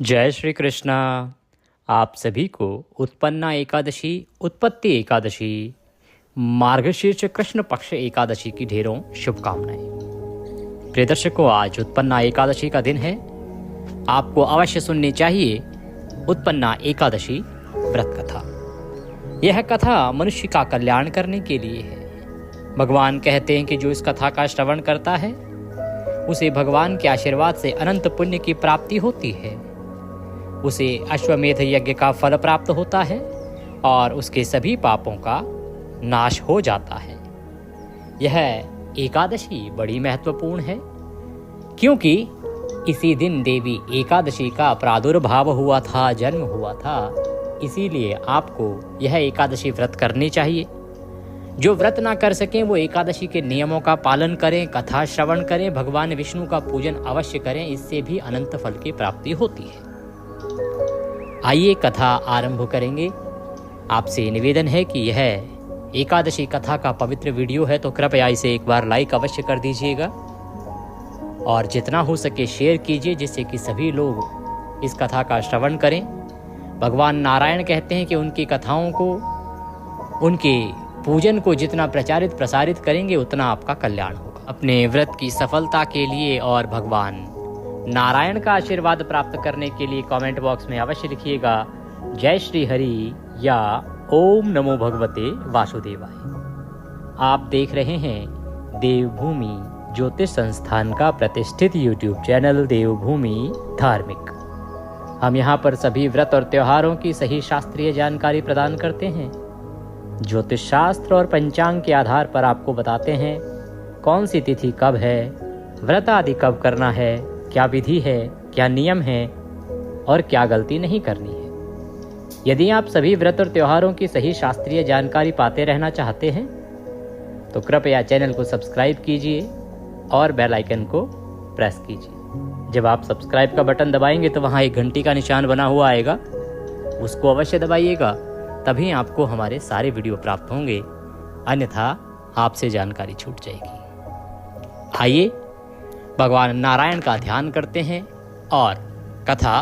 जय श्री कृष्णा। आप सभी को उत्पन्ना एकादशी, उत्पत्ति एकादशी, मार्गशीर्ष कृष्ण पक्ष एकादशी की ढेरों शुभकामनाएं। प्रिय दर्शकों, आज उत्पन्ना एकादशी का दिन है। आपको अवश्य सुननी चाहिए उत्पन्ना एकादशी व्रत कथा। यह कथा मनुष्य का कल्याण करने के लिए है। भगवान कहते हैं कि जो इस कथा का श्रवण करता है उसे भगवान के आशीर्वाद से अनंत पुण्य की प्राप्ति होती है, उसे अश्वमेध यज्ञ का फल प्राप्त होता है और उसके सभी पापों का नाश हो जाता है। यह एकादशी बड़ी महत्वपूर्ण है क्योंकि इसी दिन देवी एकादशी का प्रादुर्भाव हुआ था, जन्म हुआ था। इसीलिए आपको यह एकादशी व्रत करनी चाहिए। जो व्रत ना कर सकें वो एकादशी के नियमों का पालन करें, कथा श्रवण करें, भगवान विष्णु का पूजन अवश्य करें। इससे भी अनंत फल की प्राप्ति होती है। आइए कथा आरंभ करेंगे। आपसे निवेदन है कि यह एकादशी कथा का पवित्र वीडियो है तो कृपया इसे एक बार लाइक अवश्य कर दीजिएगा और जितना हो सके शेयर कीजिए, जिससे कि सभी लोग इस कथा का श्रवण करें। भगवान नारायण कहते हैं कि उनकी कथाओं को, उनके पूजन को जितना प्रचारित प्रसारित करेंगे उतना आपका कल्याण होगा। अपने व्रत की सफलता के लिए और भगवान नारायण का आशीर्वाद प्राप्त करने के लिए कमेंट बॉक्स में अवश्य लिखिएगा जय श्री हरि या ओम नमो भगवते वासुदेवाय। आप देख रहे हैं देवभूमि ज्योतिष संस्थान का प्रतिष्ठित यूट्यूब चैनल देवभूमि धार्मिक। हम यहाँ पर सभी व्रत और त्योहारों की सही शास्त्रीय जानकारी प्रदान करते हैं। ज्योतिष शास्त्र और पंचांग के आधार पर आपको बताते हैं कौन सी तिथि कब है, व्रत आदि कब करना है, क्या विधि है, क्या नियम है और क्या गलती नहीं करनी है। यदि आप सभी व्रत और त्योहारों की सही शास्त्रीय जानकारी पाते रहना चाहते हैं तो कृपया चैनल को सब्सक्राइब कीजिए और बेल आइकन को प्रेस कीजिए। जब आप सब्सक्राइब का बटन दबाएंगे तो वहाँ एक घंटी का निशान बना हुआ आएगा, उसको अवश्य दबाइएगा, तभी आपको हमारे सारे वीडियो प्राप्त होंगे, अन्यथा आपसे जानकारी छूट जाएगी। आइए भगवान नारायण का ध्यान करते हैं और कथा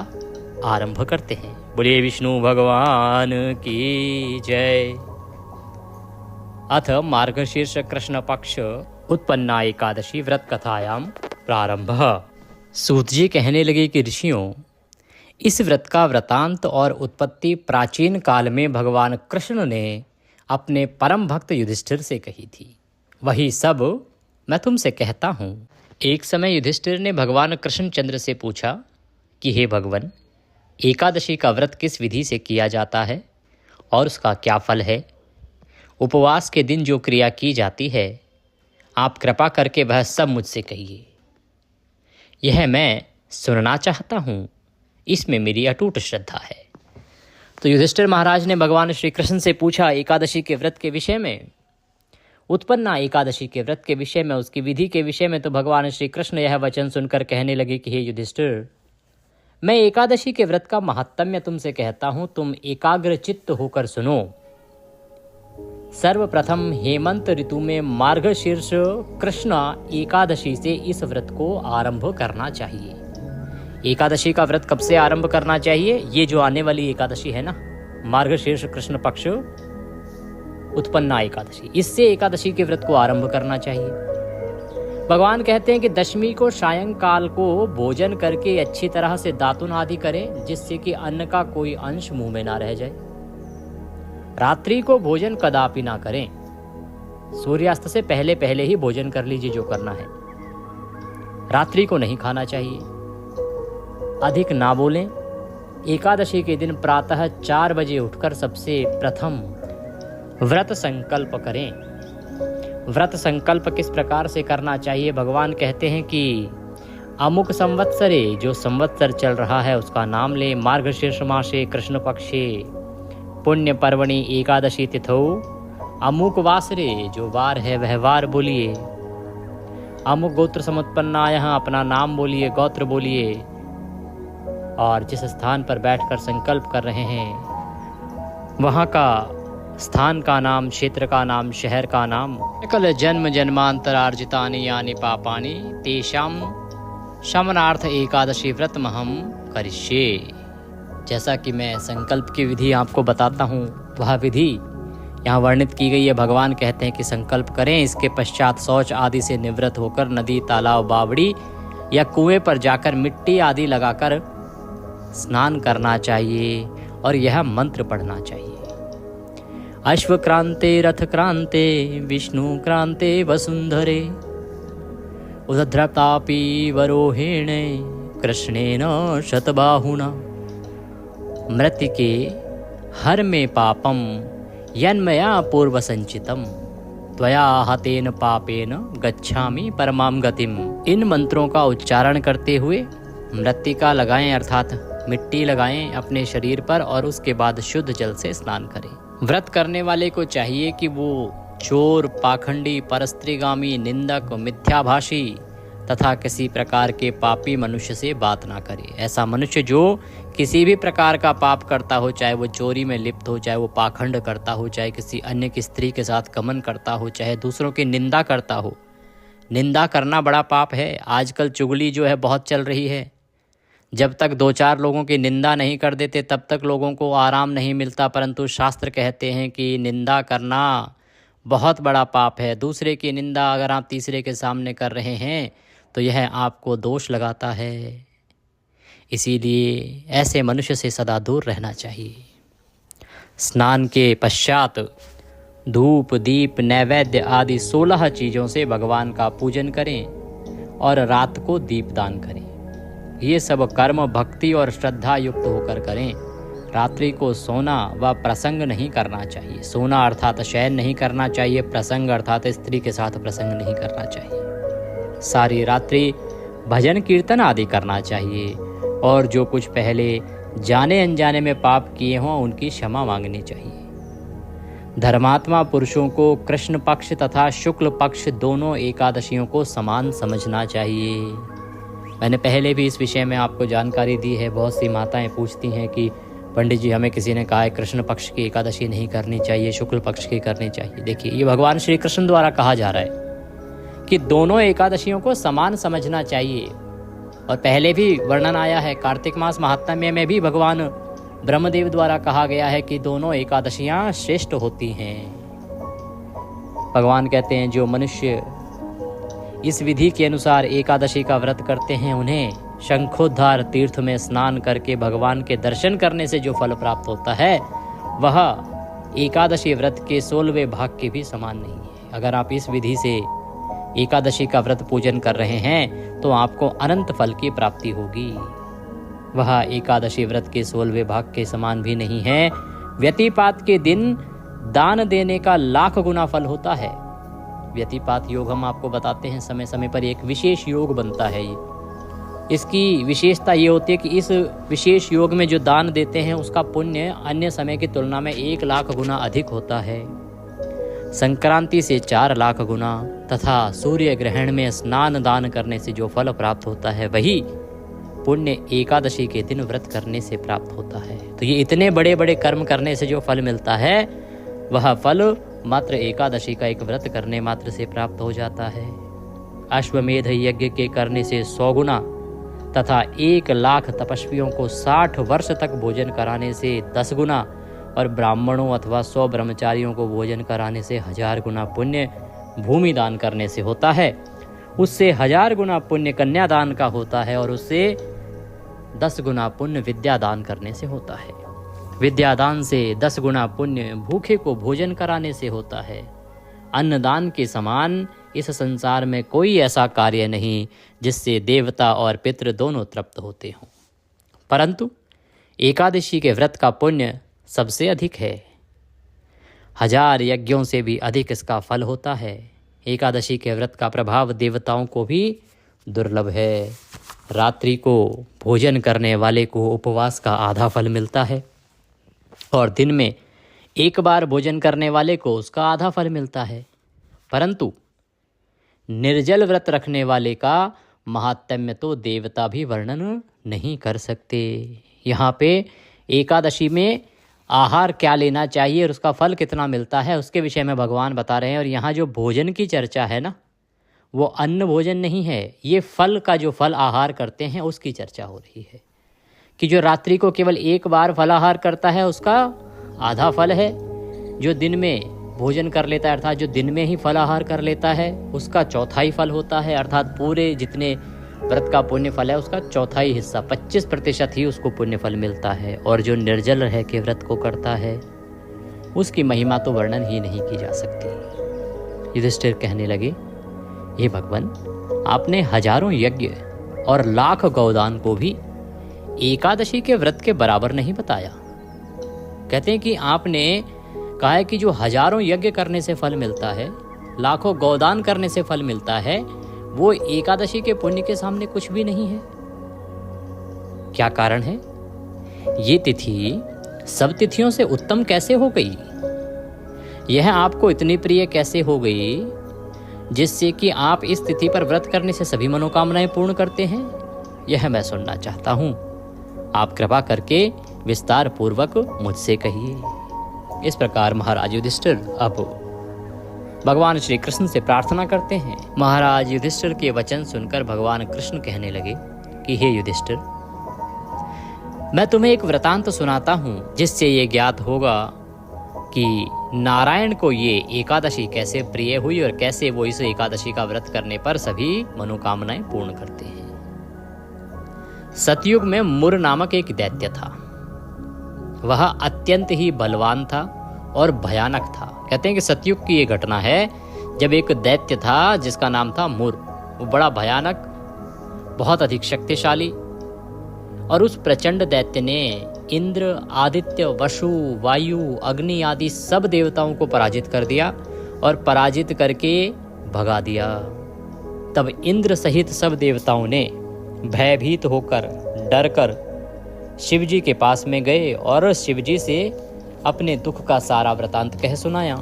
आरंभ करते हैं। बोलिए विष्णु भगवान की जय। अथ मार्गशीर्ष कृष्ण पक्ष उत्पन्ना एकादशी व्रत कथायां प्रारंभ। सूत जी कहने लगे कि ऋषियों, इस व्रत का वृतांत और उत्पत्ति प्राचीन काल में भगवान कृष्ण ने अपने परम भक्त युधिष्ठिर से कही थी। वही सब मैं तुमसे कहता हूँ। एक समय युधिष्ठिर ने भगवान कृष्णचंद्र से पूछा कि हे भगवान, एकादशी का व्रत किस विधि से किया जाता है और उसका क्या फल है? उपवास के दिन जो क्रिया की जाती है, आप कृपा करके वह सब मुझसे कहिए। यह मैं सुनना चाहता हूँ, इसमें मेरी अटूट श्रद्धा है। तो युधिष्ठिर महाराज ने भगवान श्री कृष्ण से पूछा एकादशी के व्रत के विषय में, उत्पन्ना एकादशी के व्रत के विषय में, उसकी विधि के विषय में। तो भगवान श्री कृष्ण यह वचन सुनकर कहने लगे कि हे युधिष्ठिर, मैं एकादशी के व्रत का महात्म्य तुमसे कहता हूं, तुम एकाग्र चित्त होकर सुनो। सर्वप्रथम हेमंत ऋतु में मार्गशीर्ष कृष्ण एकादशी से इस व्रत को आरंभ करना चाहिए। एकादशी का व्रत कब से आरंभ करना चाहिए? ये जो आने वाली एकादशी है ना, मार्गशीर्ष कृष्ण पक्ष उत्पन्ना एकादशी, इससे एकादशी के व्रत को आरंभ करना चाहिए। भगवान कहते हैं कि दशमी को सायंकाल को भोजन करके अच्छी तरह से दातुन आदि करें, जिससे कि अन्न का कोई अंश मुंह में ना रह जाए। रात्रि को भोजन कदापि ना करें। सूर्यास्त से पहले पहले ही भोजन कर लीजिए जो करना है। रात्रि को नहीं खाना चाहिए। अधिक ना बोलें। एकादशी के दिन प्रातः 4 बजे उठकर सबसे प्रथम व्रत संकल्प करें। व्रत संकल्प किस प्रकार से करना चाहिए? भगवान कहते हैं कि अमुक संवत्सरे, जो संवत्सर चल रहा है उसका नाम ले। मार्गशीर्ष मासे कृष्ण पक्षे पुण्य पर्वणि एकादशी तिथौ अमुक वासरे, जो वार है वह वार बोलिए। अमुक गोत्र समुत्पन्नाय, अपना नाम बोलिए, गोत्र बोलिए। और जिस स्थान पर बैठकर संकल्प कर रहे हैं वहाँ का स्थान का नाम, क्षेत्र का नाम, शहर का नाम। सकल जन्म जन्मांतरार्जितानि यानि पापानि तेषां शमनार्थ एकादशी व्रतमहं करिष्ये। जैसा कि मैं संकल्प की विधि आपको बताता हूँ, वह विधि यहाँ वर्णित की गई है। भगवान कहते हैं कि संकल्प करें, इसके पश्चात शौच आदि से निवृत्त होकर नदी, तालाब, बावड़ी या कुएं पर जाकर मिट्टी आदि लगाकर स्नान करना चाहिए और यह मंत्र पढ़ना चाहिए। अश्वक्रांते रथक्रांते विष्णु क्रांते वसुंधरे उद्ध्रतापि वरोहेण कृष्णेन शतबाहुना मृत्तिके हर में पापम यन्मया पूर्व संचितम त्वया हतेन पापेन गच्छामि परमाम गतिम। इन मंत्रों का उच्चारण करते हुए मृत्तिका लगाएं, अर्थात मिट्टी लगाएं अपने शरीर पर और उसके बाद शुद्ध जल से स्नान करें। व्रत करने वाले को चाहिए कि वो चोर, पाखंडी, परस्त्रीगामी, निंदक, मिथ्याभाषी तथा किसी प्रकार के पापी मनुष्य से बात ना करे। ऐसा मनुष्य जो किसी भी प्रकार का पाप करता हो, चाहे वो चोरी में लिप्त हो, चाहे वो पाखंड करता हो, चाहे किसी अन्य की स्त्री के साथ गमन करता हो, चाहे दूसरों की निंदा करता हो। निंदा करना बड़ा पाप है। आजकल चुगली जो है बहुत चल रही है। जब तक 2-4 लोगों की निंदा नहीं कर देते तब तक लोगों को आराम नहीं मिलता, परंतु शास्त्र कहते हैं कि निंदा करना बहुत बड़ा पाप है। दूसरे की निंदा अगर आप तीसरे के सामने कर रहे हैं तो यह आपको दोष लगाता है। इसीलिए ऐसे मनुष्य से सदा दूर रहना चाहिए। स्नान के पश्चात धूप, दीप, नैवेद्य आदि 16 चीज़ों से भगवान का पूजन करें और रात को दीपदान करें। ये सब कर्म भक्ति और श्रद्धा युक्त होकर करें। रात्रि को सोना व प्रसंग नहीं करना चाहिए। सोना अर्थात शयन नहीं करना चाहिए। प्रसंग अर्थात स्त्री के साथ प्रसंग नहीं करना चाहिए। सारी रात्रि भजन कीर्तन आदि करना चाहिए और जो कुछ पहले जाने अनजाने में पाप किए हों उनकी क्षमा मांगनी चाहिए। धर्मात्मा पुरुषों को कृष्ण पक्ष तथा शुक्ल पक्ष दोनों एकादशियों को समान समझना चाहिए। मैंने पहले भी इस विषय में आपको जानकारी दी है। बहुत सी माताएं पूछती हैं कि पंडित जी, हमें किसी ने कहा है कृष्ण पक्ष की एकादशी नहीं करनी चाहिए, शुक्ल पक्ष की करनी चाहिए। देखिए, ये भगवान श्री कृष्ण द्वारा कहा जा रहा है कि दोनों एकादशियों को समान समझना चाहिए। और पहले भी वर्णन आया है, कार्तिक मास महात्म्य में भी भगवान ब्रह्मदेव द्वारा कहा गया है कि दोनों एकादशियां श्रेष्ठ होती हैं। भगवान कहते हैं जो मनुष्य इस विधि के अनुसार एकादशी का व्रत करते हैं उन्हें शंखोद्धार तीर्थ में स्नान करके भगवान के दर्शन करने से जो फल प्राप्त होता है वह एकादशी व्रत के 16वें भाग के भी समान नहीं है। अगर आप इस विधि से एकादशी का व्रत पूजन कर रहे हैं तो आपको अनंत फल की प्राप्ति होगी। वह एकादशी व्रत के 16वें भाग के समान भी नहीं है। व्यतिपात के दिन दान देने का 1,00,000 गुना फल होता है। व्यतिपात योग हम आपको बताते हैं, समय समय पर एक विशेष योग बनता है। इसकी विशेषता ये होती है कि इस विशेष योग में जो दान देते हैं उसका पुण्य अन्य समय की तुलना में 1,00,000 गुना अधिक होता है। संक्रांति से 4,00,000 गुना तथा सूर्य ग्रहण में स्नान दान करने से जो फल प्राप्त होता है वही पुण्य एकादशी के दिन व्रत करने से प्राप्त होता है। तो ये इतने बड़े बड़े कर्म करने से जो फल मिलता है वह फल मात्र एकादशी का एक व्रत करने मात्र से प्राप्त हो जाता है। अश्वमेध यज्ञ के करने से 100 गुना तथा 1,00,000 तपस्वियों को 60 वर्ष तक भोजन कराने से 10 गुना और ब्राह्मणों अथवा 100 ब्रह्मचारियों को भोजन कराने से 1000 गुना पुण्य भूमि दान करने से होता है। उससे 1000 गुना पुण्य कन्यादान का होता है और उससे 10 गुना पुण्य विद्यादान करने से होता है। विद्यादान से 10 गुना पुण्य भूखे को भोजन कराने से होता है। अन्नदान के समान इस संसार में कोई ऐसा कार्य नहीं जिससे देवता और पितृ दोनों तृप्त होते हों, परंतु एकादशी के व्रत का पुण्य सबसे अधिक है। 1000 यज्ञों से भी अधिक इसका फल होता है। एकादशी के व्रत का प्रभाव देवताओं को भी दुर्लभ है। रात्रि को भोजन करने वाले को उपवास का आधा फल मिलता है और दिन में एक बार भोजन करने वाले को उसका आधा फल मिलता है, परंतु निर्जल व्रत रखने वाले का महात्म्य तो देवता भी वर्णन नहीं कर सकते। यहाँ पे एकादशी में आहार क्या लेना चाहिए और उसका फल कितना मिलता है उसके विषय में भगवान बता रहे हैं। और यहाँ जो भोजन की चर्चा है ना, वो अन्न भोजन नहीं है, ये फल का जो फल आहार करते हैं उसकी चर्चा हो रही है कि जो रात्रि को केवल एक बार फलाहार करता है उसका आधा फल है, जो दिन में भोजन कर लेता है अर्थात जो दिन में ही फलाहार कर लेता है उसका चौथाई फल होता है, अर्थात पूरे जितने व्रत का पुण्य फल है उसका चौथाई हिस्सा 25% ही उसको पुण्य फल मिलता है। और जो निर्जल रह के व्रत को करता है उसकी महिमा तो वर्णन ही नहीं की जा सकती। युधिष्ठिर कहने लगे, हे भगवान, आपने हजारों यज्ञ और लाख गौदान को भी एकादशी के व्रत के बराबर नहीं बताया। कहते हैं कि आपने कहा है कि जो हजारों यज्ञ करने से फल मिलता है, लाखों गौदान करने से फल मिलता है, वो एकादशी के पुण्य के सामने कुछ भी नहीं है। क्या कारण है? ये तिथि सब तिथियों से उत्तम कैसे हो गई? यह आपको इतनी प्रिय कैसे हो गई जिससे कि आप इस तिथि पर व्रत करने से सभी मनोकामनाएं पूर्ण करते हैं? यह मैं सुनना चाहता हूं। आप कृपा करके विस्तार पूर्वक मुझसे कहिए। इस प्रकार महाराज युधिष्ठिर अब भगवान श्री कृष्ण से प्रार्थना करते हैं। महाराज युधिष्ठिर के वचन सुनकर भगवान कृष्ण कहने लगे कि हे युधिष्ठिर, मैं तुम्हें एक वृतांत सुनाता हूं जिससे ये ज्ञात होगा कि नारायण को ये एकादशी कैसे प्रिय हुई और कैसे वो इस एकादशी का व्रत करने पर सभी मनोकामनाएं पूर्ण करते हैं। सतयुग में मुर नामक एक दैत्य था। वह अत्यंत ही बलवान था और भयानक था। कहते हैं कि सतयुग की ये घटना है जब एक दैत्य था जिसका नाम था मुर। वो बड़ा भयानक, बहुत अधिक शक्तिशाली, और उस प्रचंड दैत्य ने इंद्र, आदित्य, वसु, वायु, अग्नि आदि सब देवताओं को पराजित कर दिया और पराजित करके भगा दिया। तब इंद्र सहित सब देवताओं ने भयभीत होकर, डरकर शिवजी के पास में गए और शिवजी से अपने दुख का सारा वृतांत कह सुनाया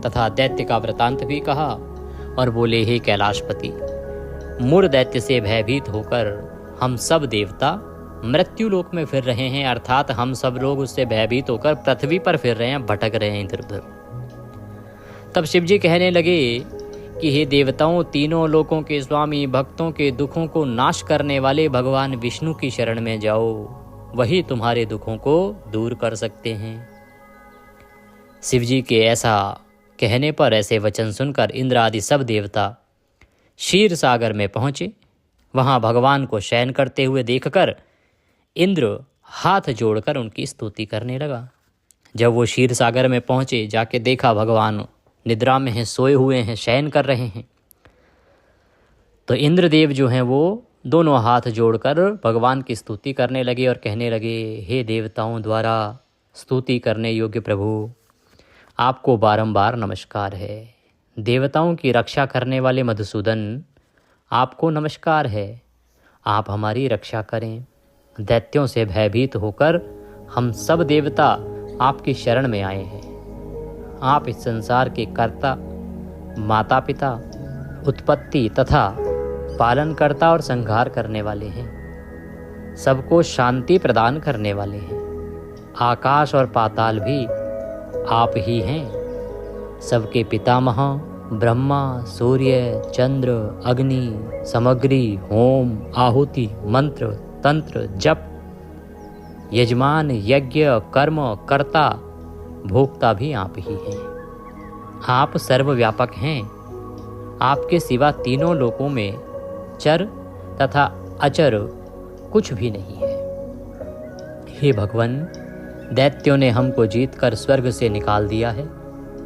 तथा दैत्य का वृतांत भी कहा और बोले, हे कैलाशपति, मुर दैत्य से भयभीत होकर हम सब देवता मृत्यु लोक में फिर रहे हैं, अर्थात हम सब लोग उससे भयभीत होकर पृथ्वी पर फिर रहे हैं, भटक रहे हैं इधर उधर। तब शिवजी कहने लगे कि हे देवताओं, तीनों लोकों के स्वामी, भक्तों के दुखों को नाश करने वाले भगवान विष्णु की शरण में जाओ, वही तुम्हारे दुखों को दूर कर सकते हैं। शिवजी के ऐसा कहने पर, ऐसे वचन सुनकर इंद्र आदि सब देवता क्षीर सागर में पहुंचे। वहां भगवान को शयन करते हुए देखकर इंद्र हाथ जोड़कर उनकी स्तुति करने लगा। जब वो क्षीर सागर में पहुंचे, जाके देखा भगवान निद्रा में हैं, सोए हुए हैं, शयन कर रहे हैं। तो इंद्रदेव जो हैं वो दोनों हाथ जोड़कर भगवान की स्तुति करने लगे और कहने लगे, हे देवताओं द्वारा स्तुति करने योग्य प्रभु, आपको बारंबार नमस्कार है। देवताओं की रक्षा करने वाले मधुसूदन, आपको नमस्कार है। आप हमारी रक्षा करें। दैत्यों से भयभीत होकर हम सब देवता आपकी शरण में आए हैं। आप इस संसार के कर्ता, माता पिता, उत्पत्ति तथा पालनकर्ता और संहार करने वाले हैं। सबको शांति प्रदान करने वाले हैं। आकाश और पाताल भी आप ही हैं। सबके पितामह ब्रह्मा, सूर्य, चंद्र, अग्नि, सामग्री, होम, आहुति, मंत्र, तंत्र, जप, यजमान, यज्ञ, कर्म, कर्ता, भोक्ता भी आप ही हैं। आप सर्वव्यापक हैं। आपके सिवा तीनों लोकों में चर तथा अचर कुछ भी नहीं है। हे भगवान, दैत्यों ने हमको जीतकर स्वर्ग से निकाल दिया है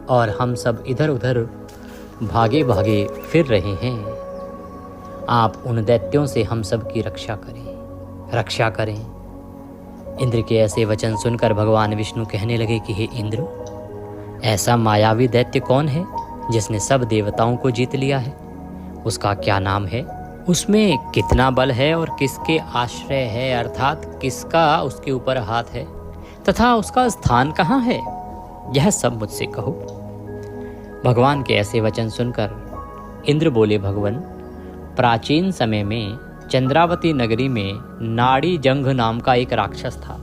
और हम सब इधर उधर भागे भागे फिर रहे हैं। आप उन दैत्यों से हम सब की रक्षा करें। इंद्र के ऐसे वचन सुनकर भगवान विष्णु कहने लगे कि हे इंद्र, ऐसा मायावी दैत्य कौन है जिसने सब देवताओं को जीत लिया है? उसका क्या नाम है? उसमें कितना बल है और किसके आश्रय है, अर्थात किसका उसके ऊपर हाथ है तथा उसका स्थान कहाँ है? यह सब मुझसे कहो। भगवान के ऐसे वचन सुनकर इंद्र बोले, भगवान, प्राचीन समय में चंद्रावती नगरी में नाड़ी जंघ नाम का एक राक्षस था।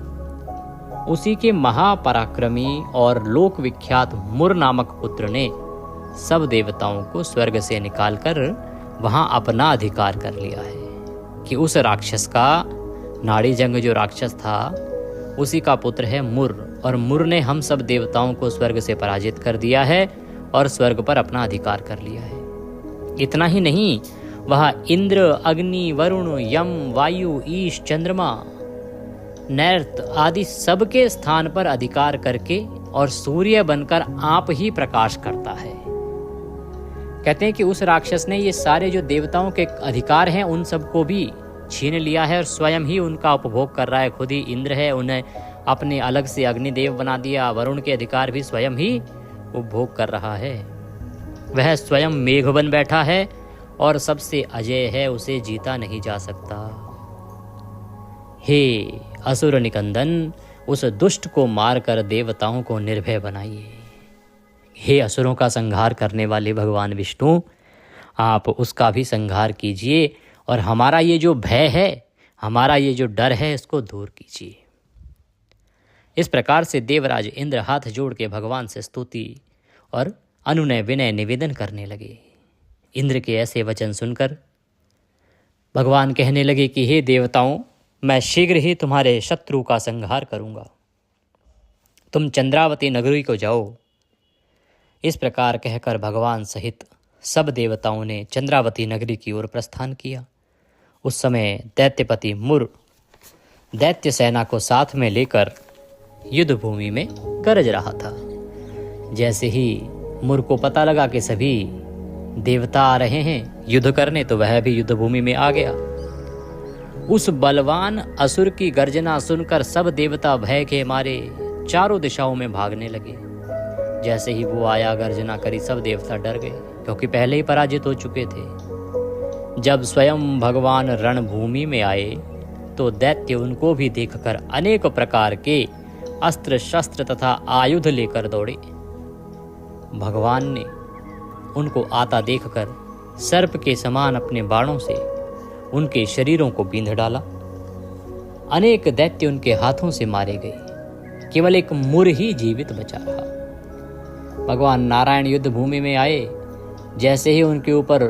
उसी के महापराक्रमी और लोक विख्यात मुर नामक पुत्र ने सब देवताओं को स्वर्ग से निकालकर वहां अपना अधिकार कर लिया है कि उस राक्षस का नाड़ी जंग जो राक्षस था उसी का पुत्र है मुर, और मुर ने हम सब देवताओं को स्वर्ग से पराजित कर दिया है और स्वर्ग पर अपना अधिकार कर लिया है। इतना ही नहीं, वह इंद्र, अग्नि, वरुण, यम, वायु, ईश, चंद्रमा, नैर्त आदि सबके स्थान पर अधिकार करके और सूर्य बनकर आप ही प्रकाश करता है। कहते हैं कि उस राक्षस ने ये सारे जो देवताओं के अधिकार हैं उन सबको भी छीन लिया है और स्वयं ही उनका उपभोग कर रहा है। खुद ही इंद्र है, उन्हें अपने अलग से अग्निदेव बना दिया। वरुण के अधिकार भी स्वयं ही उपभोग कर रहा है। वह स्वयं मेघ बन बैठा है और सबसे अजय है, उसे जीता नहीं जा सकता। हे असुर निकंदन, उस दुष्ट को मारकर देवताओं को निर्भय बनाइए। हे असुरों का संहार करने वाले भगवान विष्णु, आप उसका भी संहार कीजिए और हमारा ये जो भय है, हमारा ये जो डर है, इसको दूर कीजिए। इस प्रकार से देवराज इंद्र हाथ जोड़ के भगवान से स्तुति और अनुनय विनय निवेदन करने लगे। इंद्र के ऐसे वचन सुनकर भगवान कहने लगे कि हे देवताओं, मैं शीघ्र ही तुम्हारे शत्रु का संहार करूंगा। तुम चंद्रावती नगरी को जाओ। इस प्रकार कहकर भगवान सहित सब देवताओं ने चंद्रावती नगरी की ओर प्रस्थान किया। उस समय दैत्यपति मुर दैत्य सेना को साथ में लेकर युद्ध भूमि में गरज रहा था। जैसे ही मुर को पता लगा कि सभी देवता आ रहे हैं युद्ध करने, तो वह भी युद्ध भूमि में आ गया। उस बलवान असुर की गर्जना सुनकर सब देवता भय के मारे चारों दिशाओं में भागने लगे। जैसे ही वो आया, गर्जना करी, सब देवता डर गए क्योंकि पहले ही पराजित हो चुके थे। जब स्वयं भगवान रणभूमि में आए तो दैत्य उनको भी देखकर अनेक प्रकार के अस्त्र शस्त्र तथा आयुध लेकर दौड़े। भगवान ने उनको आता देखकर सर्प के समान अपने बाणों से उनके शरीरों को बींध डाला। अनेक दैत्य उनके हाथों से मारे गए। केवल एक मुर ही जीवित बचा रहा। भगवान नारायण युद्ध भूमि में आए। जैसे ही उनके ऊपर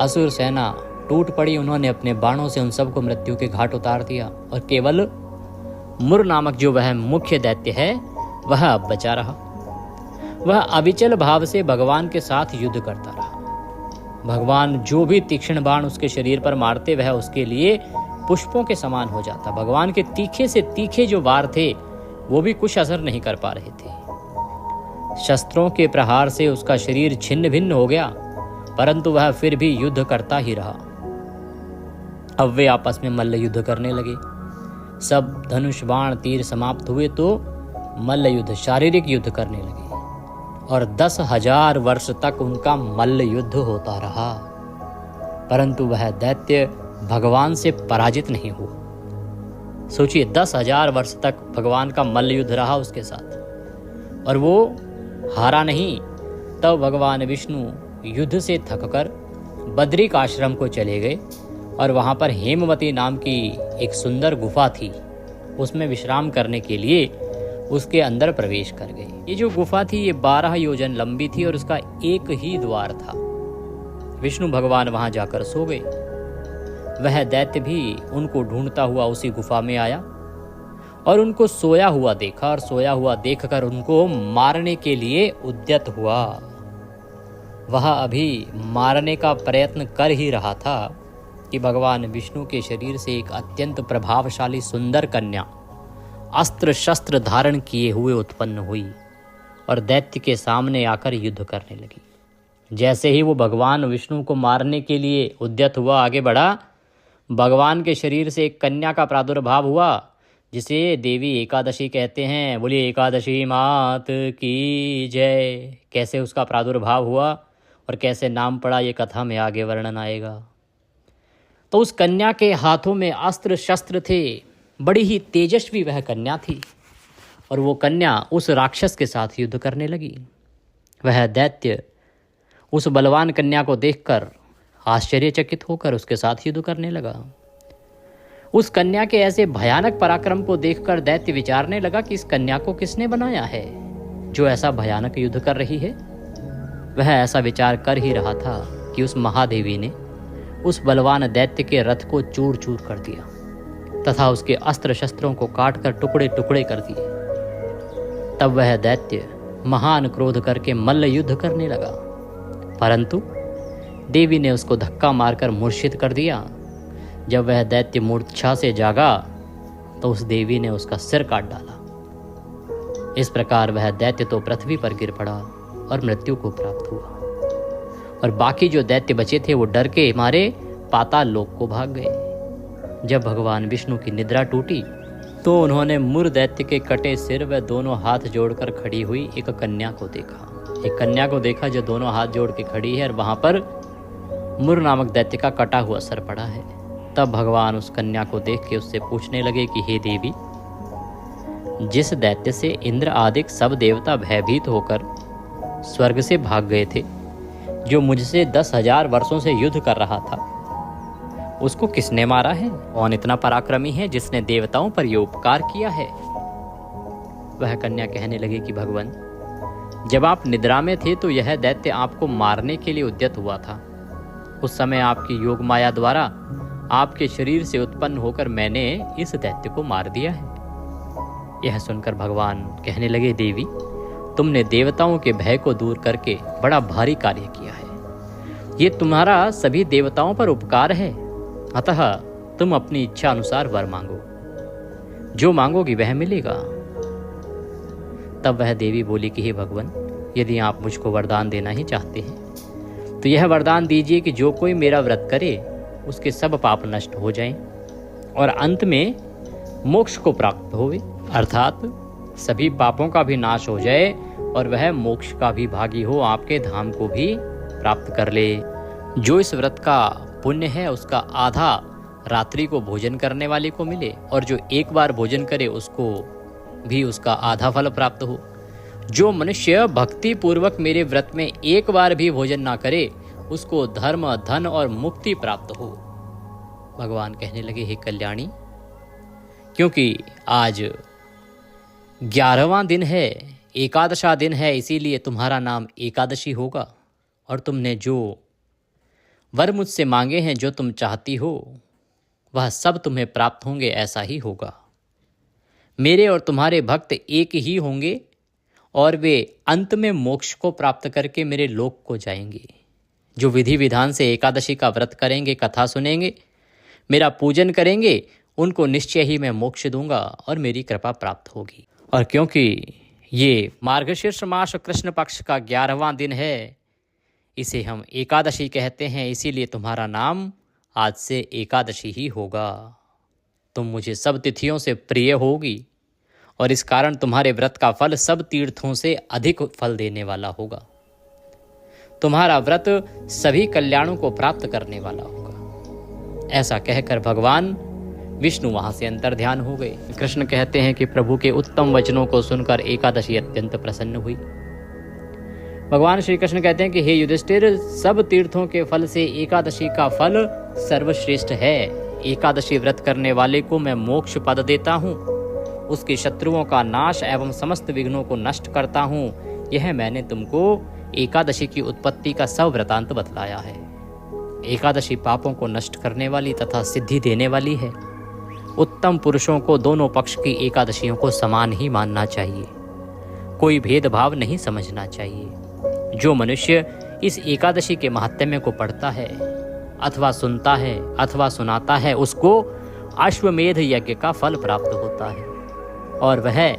असुर सेना टूट पड़ी, उन्होंने अपने बाणों से उन सबको मृत्यु के घाट उतार दिया और केवल मुर नामक जो वह मुख्य दैत्य है वह अब बचा रहा। वह अविचल भाव से भगवान के साथ युद्ध करता रहा। भगवान जो भी तीक्ष्ण बाण उसके शरीर पर मारते, वह उसके लिए पुष्पों के समान हो जाता। भगवान के तीखे से तीखे जो वार थे वो भी कुछ असर नहीं कर पा रहे थे। शस्त्रों के प्रहार से उसका शरीर छिन्न भिन्न हो गया, परंतु वह फिर भी युद्ध करता ही रहा। अब वे आपस में मल्ल युद्ध करने लगे। सब धनुष बाण तीर समाप्त हुए तो मल्ल युद्ध, शारीरिक युद्ध करने लगे और 10,000 वर्ष तक उनका मल्ल युद्ध होता रहा, परंतु वह दैत्य भगवान से पराजित नहीं हुआ। सोचिए, 10,000 वर्ष तक भगवान का मल्ल युद्ध रहा उसके साथ और वो हारा नहीं। तब भगवान विष्णु युद्ध से थककर बद्रिक आश्रम को चले गए और वहाँ पर हेमवती नाम की एक सुंदर गुफा थी, उसमें विश्राम करने के लिए उसके अंदर प्रवेश कर गए। ये जो गुफा थी ये 12 योजन लंबी थी और उसका एक ही द्वार था। विष्णु भगवान वहाँ जाकर सो गए। वह दैत्य भी उनको ढूंढता हुआ उसी गुफा में आया और उनको सोया हुआ देखा और सोया हुआ देखकर उनको मारने के लिए उद्यत हुआ। वह अभी मारने का प्रयत्न कर ही रहा था कि भगवान विष्णु के शरीर से एक अत्यंत प्रभावशाली सुंदर कन्या अस्त्र शस्त्र धारण किए हुए उत्पन्न हुई और दैत्य के सामने आकर युद्ध करने लगी। जैसे ही वो भगवान विष्णु को मारने के लिए उद्यत हुआ, आगे बढ़ा, भगवान के शरीर से एक कन्या का प्रादुर्भाव हुआ जिसे देवी एकादशी कहते हैं। बोलिए एकादशी मात की जय। कैसे उसका प्रादुर्भाव हुआ और कैसे नाम पड़ा, ये कथा में आगे वर्णन आएगा। तो उस कन्या के हाथों में अस्त्र शस्त्र थे। बड़ी ही तेजस्वी वह कन्या थी और वो कन्या उस राक्षस के साथ युद्ध करने लगी। वह दैत्य उस बलवान कन्या को देखकर आश्चर्यचकित होकर उसके साथ युद्ध करने लगा। उस कन्या के ऐसे भयानक पराक्रम को देखकर दैत्य विचारने लगा कि इस कन्या को किसने बनाया है जो ऐसा भयानक युद्ध कर रही है। वह ऐसा विचार कर ही रहा था कि उस महादेवी ने उस बलवान दैत्य के रथ को चूर चूर कर दिया। तथा उसके अस्त्र शस्त्रों को काटकर टुकड़े टुकड़े कर दिए। तब वह दैत्य महान क्रोध करके मल्ल युद्ध करने लगा, परंतु देवी ने उसको धक्का मारकर मूर्छित कर दिया। जब वह दैत्य मूर्छा से जागा तो उस देवी ने उसका सिर काट डाला। इस प्रकार वह दैत्य तो पृथ्वी पर गिर पड़ा और मृत्यु को प्राप्त हुआ, और बाकी जो दैत्य बचे थे वो डर के मारे पाताल लोक को भाग गए। जब भगवान विष्णु की निद्रा टूटी तो उन्होंने मुर दैत्य के कटे सिर व दोनों हाथ जोड़कर खड़ी हुई एक कन्या को देखा। एक कन्या को देखा जो दोनों हाथ जोड़ के खड़ी है और वहां पर मुर नामक दैत्य का कटा हुआ सर पड़ा है। तब भगवान उस कन्या को देख के उससे पूछने लगे कि हे देवी, जिस दैत्य से इंद्र आदि सब देवता भयभीत होकर स्वर्ग से भाग गए थे, जो मुझसे 10,000 वर्षों से युद्ध कर रहा था, उसको किसने मारा है? कौन इतना पराक्रमी है जिसने देवताओं पर यह उपकार किया है? वह कन्या कहने लगी कि भगवान, जब आप निद्रा में थे तो यह दैत्य आपको मारने के लिए उद्यत हुआ था। उस समय आपकी योग माया द्वारा आपके शरीर से उत्पन्न होकर मैंने इस दैत्य को मार दिया है। यह सुनकर भगवान कहने लगे, देवी, तुमने देवताओं के भय को दूर करके बड़ा भारी कार्य किया है। ये तुम्हारा सभी देवताओं पर उपकार है, अतः तुम अपनी इच्छा अनुसार वर मांगो, जो मांगोगी वह मिलेगा। तब वह देवी बोली कि हे भगवान, यदि आप मुझको वरदान देना ही चाहते हैं तो यह वरदान दीजिए कि जो कोई मेरा व्रत करे उसके सब पाप नष्ट हो जाएं और अंत में मोक्ष को प्राप्त होवे, अर्थात सभी पापों का भी नाश हो जाए और वह मोक्ष का भी भागी हो, आपके धाम को भी प्राप्त कर ले। जो इस व्रत का पुण्य है उसका आधा रात्रि को भोजन करने वाले को मिले, और जो एक बार भोजन करे उसको भी उसका आधा फल प्राप्त हो। जो मनुष्य भक्ति पूर्वक मेरे व्रत में एक बार भी भोजन ना करे उसको धर्म, धन और मुक्ति प्राप्त हो। भगवान कहने लगे, हे कल्याणी, क्योंकि आज 11वां दिन है, एकादशा दिन है, इसीलिए तुम्हारा नाम एकादशी होगा, और तुमने जो वर मुझसे मांगे हैं, जो तुम चाहती हो, वह सब तुम्हें प्राप्त होंगे, ऐसा ही होगा। मेरे और तुम्हारे भक्त एक ही होंगे और वे अंत में मोक्ष को प्राप्त करके मेरे लोक को जाएंगे। जो विधि विधान से एकादशी का व्रत करेंगे, कथा सुनेंगे, मेरा पूजन करेंगे, उनको निश्चय ही मैं मोक्ष दूंगा और मेरी कृपा प्राप्त होगी। और क्योंकि ये मार्गशीर्ष मास कृष्ण पक्ष का 11वां दिन है, इसे हम एकादशी कहते हैं, इसीलिए तुम्हारा नाम आज से एकादशी ही होगा। तुम मुझे सब तिथियों से प्रिय होगी और इस कारण तुम्हारे व्रत का फल सब तीर्थों से अधिक फल देने वाला होगा। तुम्हारा व्रत सभी कल्याणों को प्राप्त करने वाला होगा। ऐसा कहकर भगवान विष्णु वहां से अंतर ध्यान हो गए। कृष्ण कहते हैं कि प्रभु के उत्तम वचनों को सुनकर एकादशी अत्यंत प्रसन्न हुई। भगवान श्री कृष्ण कहते हैं कि हे युधिष्ठिर, सब तीर्थों के फल से एकादशी का फल सर्वश्रेष्ठ है। एकादशी व्रत करने वाले को मैं मोक्ष पद देता हूँ, उसके शत्रुओं का नाश एवं समस्त विघ्नों को नष्ट करता हूँ। यह मैंने तुमको एकादशी की उत्पत्ति का सब वृतांत बतलाया है। एकादशी पापों को नष्ट करने वाली तथा सिद्धि देने वाली है। उत्तम पुरुषों को दोनों पक्ष की एकादशियों को समान ही मानना चाहिए, कोई भेदभाव नहीं समझना चाहिए। जो मनुष्य इस एकादशी के महात्म्य को पढ़ता है अथवा सुनता है अथवा सुनाता है, उसको अश्वमेध यज्ञ का फल प्राप्त होता है और वह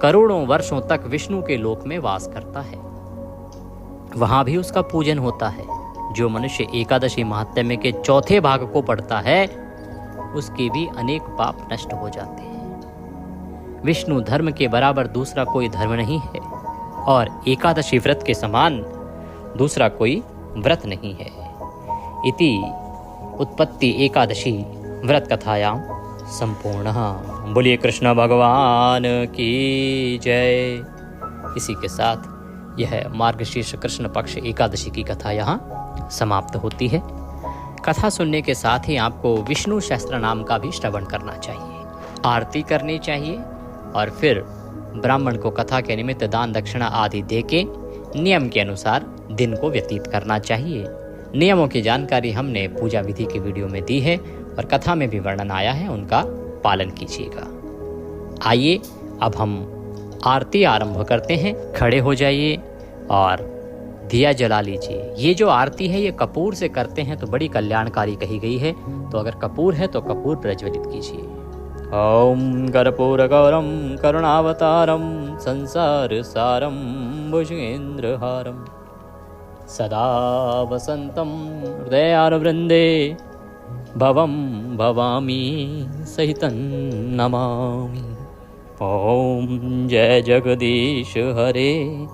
करोड़ों वर्षों तक विष्णु के लोक में वास करता है, वहां भी उसका पूजन होता है। जो मनुष्य एकादशी महात्म्य के चौथे भाग को पढ़ता है उसके भी अनेक पाप नष्ट हो जाते हैं। विष्णु धर्म के बराबर दूसरा कोई धर्म नहीं है और एकादशी व्रत के समान दूसरा कोई व्रत नहीं है। इति उत्पत्ति एकादशी व्रत कथायां संपूर्णः। बोलिए कृष्ण भगवान की जय। इसी के साथ यह मार्गशीर्ष कृष्ण पक्ष एकादशी की कथा यहाँ समाप्त होती है। कथा सुनने के साथ ही आपको विष्णु सहस्त्र नाम का भी श्रवण करना चाहिए, आरती करनी चाहिए और फिर ब्राह्मण को कथा के निमित्त दान दक्षिणा आदि देके नियम के अनुसार दिन को व्यतीत करना चाहिए। नियमों की जानकारी हमने पूजा विधि की वीडियो में दी है और कथा में भी वर्णन आया है, उनका पालन कीजिएगा। आइए अब हम आरती आरंभ करते हैं। खड़े हो जाइए और दिया जला लीजिए। ये जो आरती है ये कपूर से करते हैं तो बड़ी कल्याणकारी कही गई है, तो अगर कपूर है तो कपूर प्रज्वलित कीजिए। ओम कर्पूर गौरम करुणावतारम संसार सारम भुजगेन्द्रहारम सदा वसंतम हृदयारवृंदे भवम भवामी सहितं नमामि। ओम जय जगदीश हरे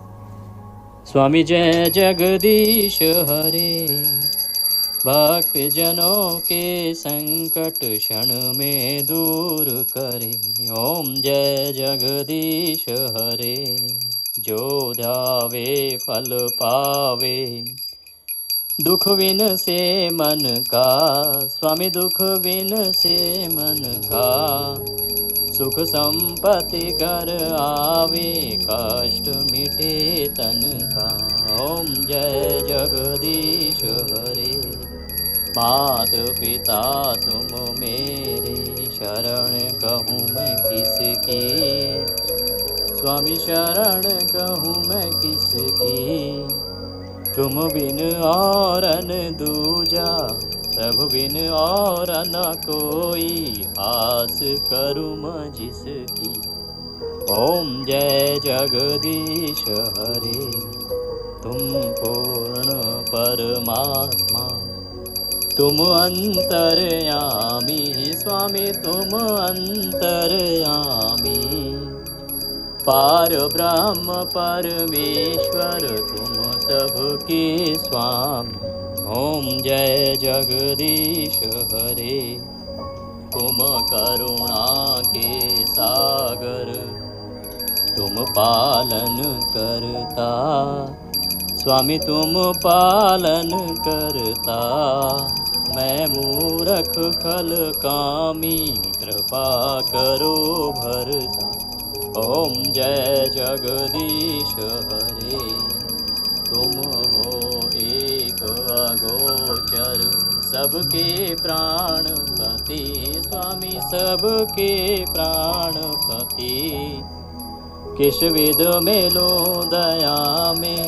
स्वामी जय जगदीश हरे। भक्त जनों के संकट क्षण में दूर करे। ओम जय जगदीश हरे। जो ध्यावे फल पावे दुख विन से मन का। स्वामी दुख विन से मन का सुख संपत्ति कर आवे कष्ट मिटे तन का। ओम जय जगदीश हरे। मात पिता तुम मेरे शरण कहूँ मैं किसकी। स्वामी शरण कहूँ मैं किसकी। तुम बिन और न दूजा प्रभु बिन और न कोई। आस करूँ मैं जिसकी। ओम जय जगदीश हरे। तुम पूर्ण परमात्मा तुम अंतर्यामी। स्वामी तुम अंतर्यामी। पार ब्रह्म परमेश्वर तुम सबके स्वामी। ओम जय जगदीश हरे। तुम करुणा के सागर तुम पालन करता। स्वामी तुम पालन करता। मैं मूर्ख खल कामी कृपा करो भरता। ओम जय जगदीश हरे। तुम हो एक अगोचर सबके प्राणपति। स्वामी सबके प्राणपति। किस विध में लो दया में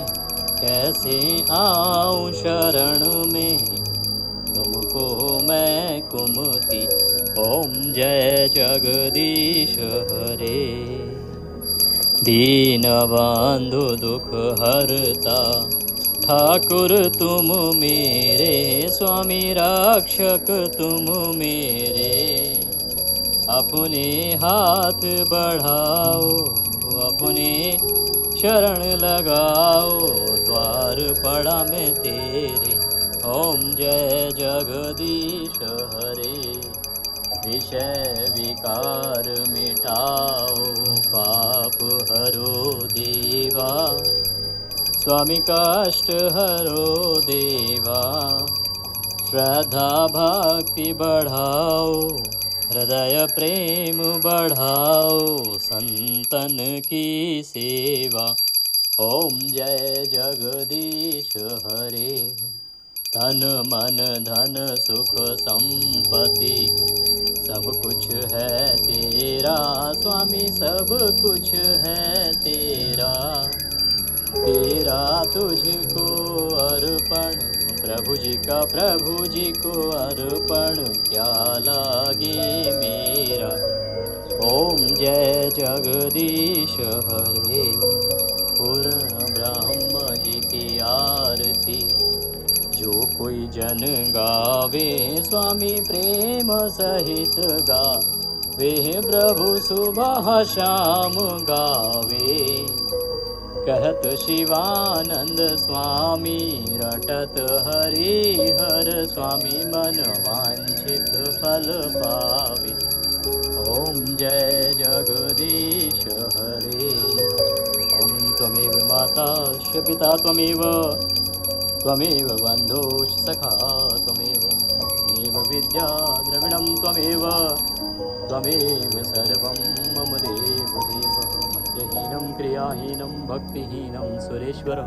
कैसे आऊं शरण में। तुमको मैं कुमति। ओम जय जगदीश हरे। दीन बंधु दुख हरता ठाकुर तुम मेरे। स्वामी रक्षक तुम मेरे। अपने हाथ बढ़ाओ अपने शरण लगाओ। द्वार पड़ा मैं तेरे। ओम जय जगदीश हरे। विषय विकार मिटाओ पाप हरो देवा। स्वामी कष्ट हरो देवा। श्रद्धा भक्ति बढ़ाओ हृदय प्रेम बढ़ाओ। संतन की सेवा। ओम जय जगदीश हरे। तन मन धन सुख संपत्ति सब कुछ है तेरा। स्वामी सब कुछ है तेरा। तेरा तुझको अर्पण प्रभु जी को अर्पण क्या लागे मेरा। ओम जय जगदीश हरे। पूर्ण ब्रह्म जी की आरती जो कोई जन गावे। स्वामी प्रेम सहित गावे प्रभु सुबह शाम गावे। कहत शिवानंद स्वामी रटत हरिहर। स्वामी मन वांछित फल पावे। ओम जय जगदीश हरे। ओम त्वमेव माता पिता त्वमेव त्वमेव बन्धुश्च सखा त्वमेव विद्या द्रविणं त्वमेव सर्वं मम देव मंत्रहीनं क्रियाहीनं भक्तिहीनं सुरेश्वर।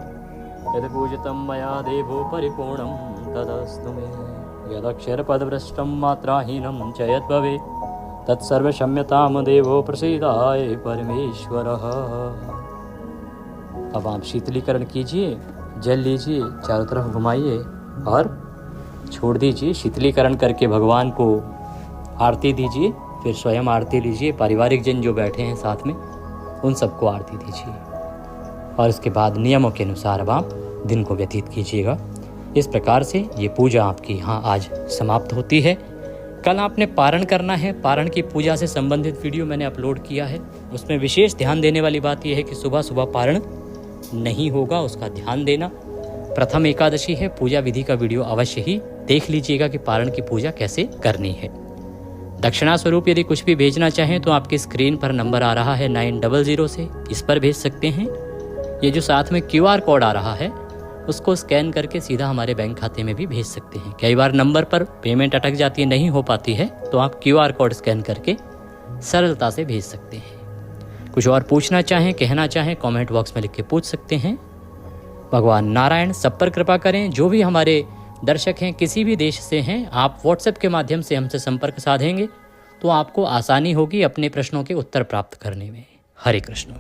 यद्पूजितं मया देवो परिपूर्णं तदस्तु मे। यदक्षरपदभ्रष्टं मात्राहीनं च यद्भवेत् तत्सर्व क्षम्यताम देवो प्रसीदाय परमेश्वरः। अब आप शीतलीकरण कीजिए, जल लीजिए, चारों तरफ घुमाइए और छोड़ दीजिए। शीतलीकरण करके भगवान को आरती दीजिए, फिर स्वयं आरती लीजिए, पारिवारिक जन जो बैठे हैं साथ में उन सबको आरती दीजिए और इसके बाद नियमों के अनुसार अब आप दिन को व्यतीत कीजिएगा। इस प्रकार से ये पूजा आपकी यहाँ आज समाप्त होती है। कल आपने पारण करना है। पारण की पूजा से संबंधित वीडियो मैंने अपलोड किया है। उसमें विशेष ध्यान देने वाली बात यह है कि सुबह सुबह पारण नहीं होगा, उसका ध्यान देना। प्रथम एकादशी है, पूजा विधि का वीडियो अवश्य ही देख लीजिएगा कि पारण की पूजा कैसे करनी है। दक्षिणा स्वरूप यदि कुछ भी भेजना चाहें तो आपकी स्क्रीन पर नंबर आ रहा है 900 से, इस पर भेज सकते हैं। ये जो साथ में QR कोड आ रहा है उसको स्कैन करके सीधा हमारे बैंक खाते में भी भेज सकते हैं। कई बार नंबर पर पेमेंट अटक जाती है, नहीं हो पाती है, तो आप QR कोड स्कैन करके सरलता से भेज सकते हैं। कुछ और पूछना चाहें, कहना चाहें, कमेंट बॉक्स में लिख के पूछ सकते हैं। भगवान नारायण सब पर कृपा करें। जो भी हमारे दर्शक हैं किसी भी देश से हैं, आप व्हाट्सएप के माध्यम से हमसे संपर्क साधेंगे तो आपको आसानी होगी अपने प्रश्नों के उत्तर प्राप्त करने में। हरे कृष्ण।